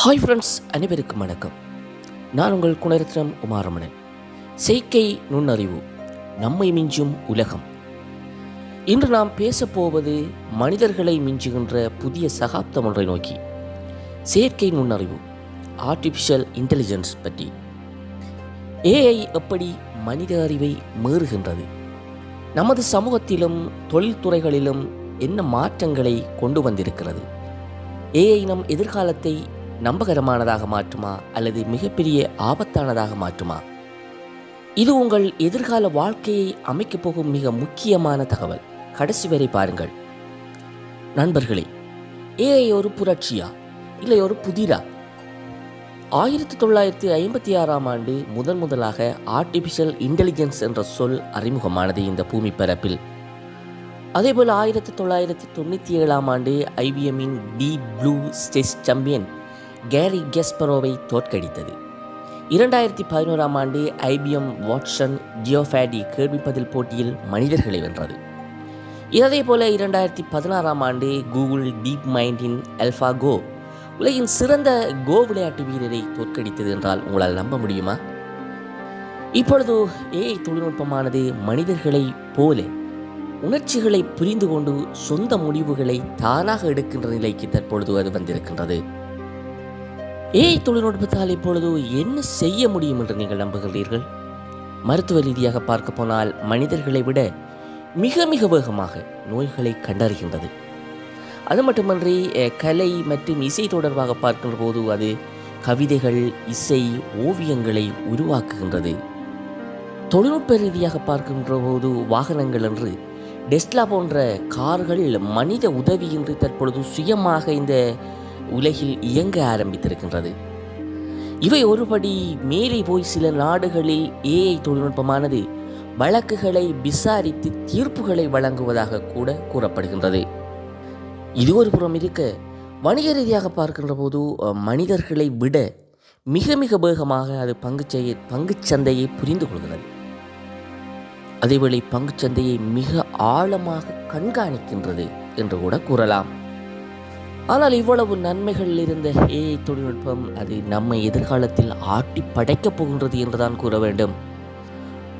Hi friends, அனைவருக்கும் வணக்கம். நான் உங்கள் குணரத்னம் உமாரமணன். செயற்கை நுண்ணறிவு நம்மை மிஞ்சும் உலகம். இன்று நாம் பேசப்போவது மனிதர்களை மிஞ்சுகின்ற புதிய சகாப்தம் ஒன்றை நோக்கி, செயற்கை நுண்ணறிவு, ஆர்டிஃபிஷியல் இன்டெலிஜென்ஸ் பற்றி. ஏஐ எப்படி மனித அறிவை மீறுகின்றது? நமது சமூகத்திலும் தொழில்துறைகளிலும் என்ன மாற்றங்களை கொண்டு வந்திருக்கிறது? ஏஐ நம் எதிர்காலத்தை நம்பகரமானதாக மாற்றுமா அல்லது மிகப்பெரிய ஆபத்தானதாக மாற்றுமா? இது உங்கள் எதிர்கால வாழ்க்கையை அமைக்கப் போகும் மிக முக்கியமான தகவல். கடைசி வரை பாருங்கள். நண்பர்களே, ஏஐ ஒரு புரட்சியா இல்லை ஒரு புதிரா? 1956ஆம் ஆண்டு முதலாக ஆர்டிஃபிஷியல் இன்டெலிஜென்ஸ் என்ற சொல் அறிமுகமானது இந்த பூமி பரப்பில். அதேபோல் 1997ஆம் ஆண்டு ஐபிஎம்மின் deep blue chess champion Garry கஸ்பரோவை தோற்கடித்தது. 2011ஆம் ஆண்டு ஐபிஎம் வாட்சன் ஜியோஃபேடி கேள்விப்பதில் போட்டியில் மனிதர்களை வென்றது. இதேபோல 2016ஆம் ஆண்டு கூகுள் டீப் மைண்டின் AlphaGo உலகின் சிறந்த கோ விளையாட்டு வீரரை தோற்கடித்தது என்றால் உங்களால் நம்ப முடியுமா? இப்பொழுது ஏஐ தொழில்நுட்பமானது மனிதர்களைப் போல உணர்ச்சிகளை புரிந்து கொண்டு சொந்த முடிவுகளை தானாக எடுக்கின்ற நிலைக்கு தற்பொழுது அது வந்திருக்கின்றது. ஏஐ தொழில்நுட்பத்தால் இப்பொழுது என்ன செய்ய முடியும் என்று நீங்கள் நம்புகிறீர்கள்? மருத்துவ ரீதியாக பார்க்க போனால் மனிதர்களை விட மிக மிக வேகமாக நோய்களை கண்டறிகின்றது. அது மட்டுமன்றி கலை மற்றும் இசை தொடர்பாக பார்க்கின்ற போது அது கவிதைகள், இசை, ஓவியங்களை உருவாக்குகின்றது. தொழில்நுட்ப ரீதியாக பார்க்கின்ற போது வாகனங்கள் என்று டெஸ்லா போன்ற கார்கள் மனித உதவியின்றி தற்பொழுது சுயமாக இந்த உலகில் இயங்க ஆரம்பித்திருக்கின்றது. இவை ஒருபடி மேலே போய் சில நாடுகளில் ஏஐ தொழில்நுட்பமானது வழக்குகளை விசாரித்து தீர்ப்புகளை வழங்குவதாக கூட கூறப்படுகின்றது. இது ஒரு புறம் இருக்க, வணிக ரீதியாக பார்க்கின்ற போது மனிதர்களை விட மிக மிக வேகமாக அது பங்குச்சந்தையை புரிந்து கொள்கிறது. அதேவேளை பங்குச்சந்தையை மிக ஆழமாக கண்காணிக்கின்றது என்று கூட கூறலாம். ஆனால் இவ்வளவு நன்மைகள் இருந்த ஏஐ தொழில்நுட்பம் அது நம்மை எதிர்காலத்தில் ஆட்டி படைக்கப் போகின்றது என்றுதான் கூற வேண்டும்.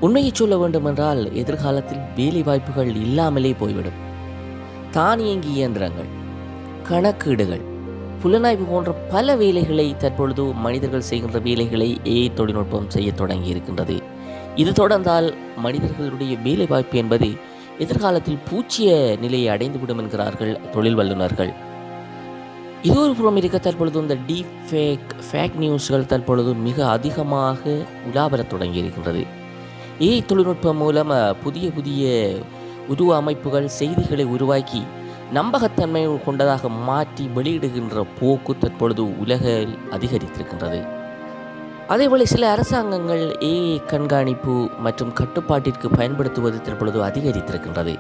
உண்மையை சொல்ல வேண்டுமென்றால் எதிர்காலத்தில் வேலை வாய்ப்புகள் இல்லாமலே போய்விடும். தானியங்கி இயந்திரங்கள், கணக்கீடுகள், புலனாய்வு போன்ற பல வேலைகளை தற்பொழுது மனிதர்கள் செய்கின்ற வேலைகளை ஏஐ தொழில்நுட்பம் செய்ய தொடங்கி இருக்கின்றது. இது தொடர்ந்தால் மனிதர்களுடைய வேலை வாய்ப்பு என்பது எதிர்காலத்தில் பூச்சிய நிலையை அடைந்துவிடும் என்கிறார்கள் தொழில் வல்லுநர்கள். இது ஒரு புறம் இருக்க, தற்பொழுது இந்த டீப் ஃபேக் நியூஸ்கள் தற்பொழுது மிக அதிகமாக உலாவரத் தொடங்கி இருக்கின்றது. ஏஐ தொழில்நுட்பம் மூலம் புதிய புதிய உருவ அமைப்புகள் செய்திகளை உருவாக்கி நம்பகத்தன்மை கொண்டதாக மாற்றி வெளியிடுகின்ற போக்கு தற்பொழுது உலகில் அதிகரித்திருக்கின்றது. அதேபோல சில அரசாங்கங்கள் ஏஐ கண்காணிப்பு மற்றும் கட்டுப்பாட்டிற்கு பயன்படுத்துவது தற்பொழுது அதிகரித்திருக்கின்றது.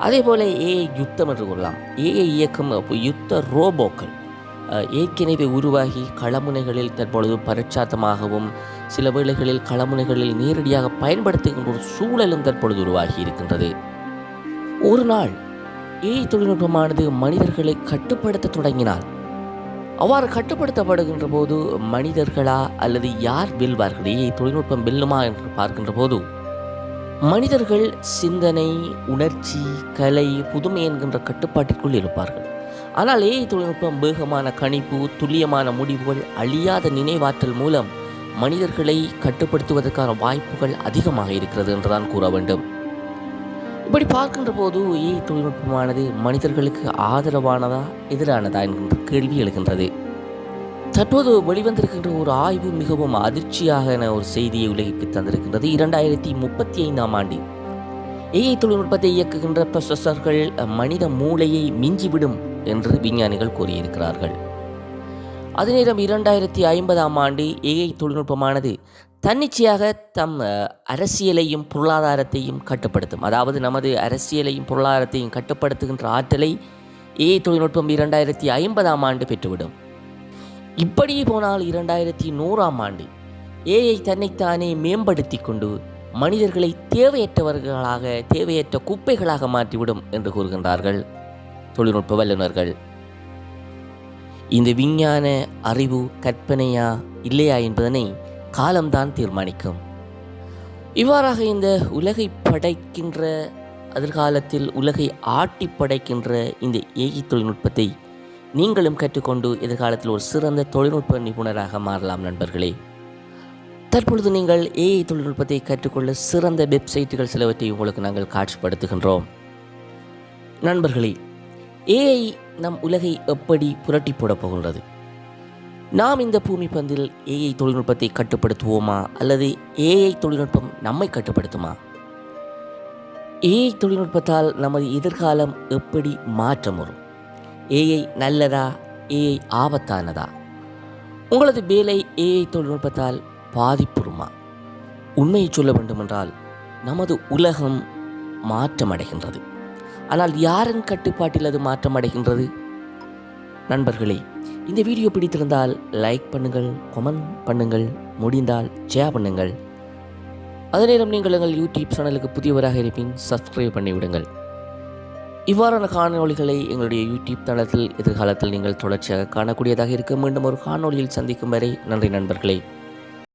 அதேபோல ஏஐ யுத்தம் என்று கூறலாம். ஏஐ இயக்கும் யுத்த ரோபோக்கள் ஏற்கனவே உருவாகி களமுனைகளில் தற்பொழுது பரிட்சாத்தமாகவும் சில வேளைகளில் களமுனைகளில் நேரடியாக பயன்படுத்துகின்ற ஒரு சூழலும் தற்பொழுது உருவாகி இருக்கின்றது. ஒரு நாள் ஏஐ தொழில்நுட்பமானது மனிதர்களை கட்டுப்படுத்த தொடங்கினால், அவ்வாறு கட்டுப்படுத்தப்படுகின்ற போது மனிதர்களா அல்லது யார் வெல்வார்கள்? ஏஐ தொழில்நுட்பம் வெல்லுமா என்று பார்க்கின்ற போது மனிதர்கள் சிந்தனை, உணர்ச்சி, கலை, புதுமை என்கின்ற கட்டுப்பாட்டிற்குள் இருப்பார்கள். ஆனால் ஏஐ தொழில்நுட்பம் வேகமான கணிப்பு, துல்லியமான முடிவுகள், அழியாத நினைவாற்றல் மூலம் மனிதர்களை கட்டுப்படுத்துவதற்கான வாய்ப்புகள் அதிகமாக இருக்கிறது என்றுதான் கூற வேண்டும். இப்படி பார்க்கின்ற போது ஏஐ தொழில்நுட்பமானது மனிதர்களுக்கு ஆதரவானதா எதிரானதா என்கின்ற கேள்வி எழுகின்றது. தற்போது வெளிவந்திருக்கின்ற ஒரு ஆய்வு மிகவும் அதிர்ச்சியாக ஒரு செய்தியை உலகிற்கு தந்திருக்கின்றது. 2035ஆம் ஆண்டு ஏஐ தொழில்நுட்பத்தை இயக்குகின்ற ப்ரொசஸர்கள் மனித மூளையை மிஞ்சிவிடும் என்று விஞ்ஞானிகள் கூறியிருக்கிறார்கள். அதே நேரம் 2050ஆம் ஆண்டு ஏஐ தொழில்நுட்பமானது தன்னிச்சையாக தம் அரசியலையும் பொருளாதாரத்தையும் கட்டுப்படுத்தும். அதாவது நமது அரசியலையும் பொருளாதாரத்தையும் கட்டுப்படுத்துகின்ற ஆற்றலை ஏஐ தொழில்நுட்பம் 2050ஆம் ஆண்டு பெற்றுவிடும். இப்படியே போனால் 2100ஆம் ஆண்டு ஏஐ தன்னைத்தானே மேம்படுத்தி கொண்டு மனிதர்களை தேவையற்றவர்களாக, தேவையற்ற குப்பைகளாக மாற்றிவிடும் என்று கூறுகின்றார்கள் தொழில்நுட்ப வல்லுநர்கள். இந்த விஞ்ஞான அறிவு கற்பனையா இல்லையா என்பதனை காலம்தான் தீர்மானிக்கும். இவ்வாறாக இந்த உலகை படைக்கின்ற, எதிர்காலத்தில் உலகை ஆட்டி படைக்கின்ற இந்த ஏஐ தொழில்நுட்பத்தை நீங்களும் கற்றுக்கொண்டு எதிர்காலத்தில் ஒரு சிறந்த தொழில்நுட்ப நிபுணராக மாறலாம் நண்பர்களே. தற்பொழுது நீங்கள் ஏஐ தொழில்நுட்பத்தை கற்றுக்கொள்ள சிறந்த வெப்சைட்டுகள் சிலவற்றை உங்களுக்கு நாங்கள் காட்சிப்படுத்துகின்றோம். நண்பர்களே, ஏஐ நம் உலகை எப்படி புரட்டி போடப் போகின்றது? நாம் இந்த பூமி பந்தில் ஏஐ தொழில்நுட்பத்தை கட்டுப்படுத்துவோமா அல்லது ஏஐ தொழில்நுட்பம் நம்மை கட்டுப்படுத்துமா? ஏஐ தொழில்நுட்பத்தால் நமது எதிர்காலம் எப்படி மாற்றம் வரும்? ஏஐ நல்லதா? ஏஐ ஆபத்தானதா? உங்களது வேலை ஏஐ தொழில்நுட்பத்தால் பாதிப்புறுமா? உண்மையை சொல்ல வேண்டுமென்றால் நமது உலகம் மாற்றமடைகின்றது. ஆனால் யாரின் கட்டுப்பாட்டில் அது மாற்றமடைகின்றது? நண்பர்களே, இந்த வீடியோ பிடித்திருந்தால் லைக் பண்ணுங்கள், கமெண்ட் பண்ணுங்கள், முடிந்தால் ஷேர் பண்ணுங்கள். அதே நேரம் நீங்கள் எங்கள் யூடியூப் சேனலுக்கு புதியவராக இருப்பின் சப்ஸ்கிரைப் பண்ணிவிடுங்கள். இவ்வாறான காணொளிகளை எங்களுடைய யூடியூப் தளத்தில் எதிர்காலத்தில் நீங்கள் தொடர்ச்சியாக காணக்கூடியதாக இருக்க மீண்டும் ஒரு காணொளியில் சந்திக்கும் வரை நன்றி நண்பர்களே.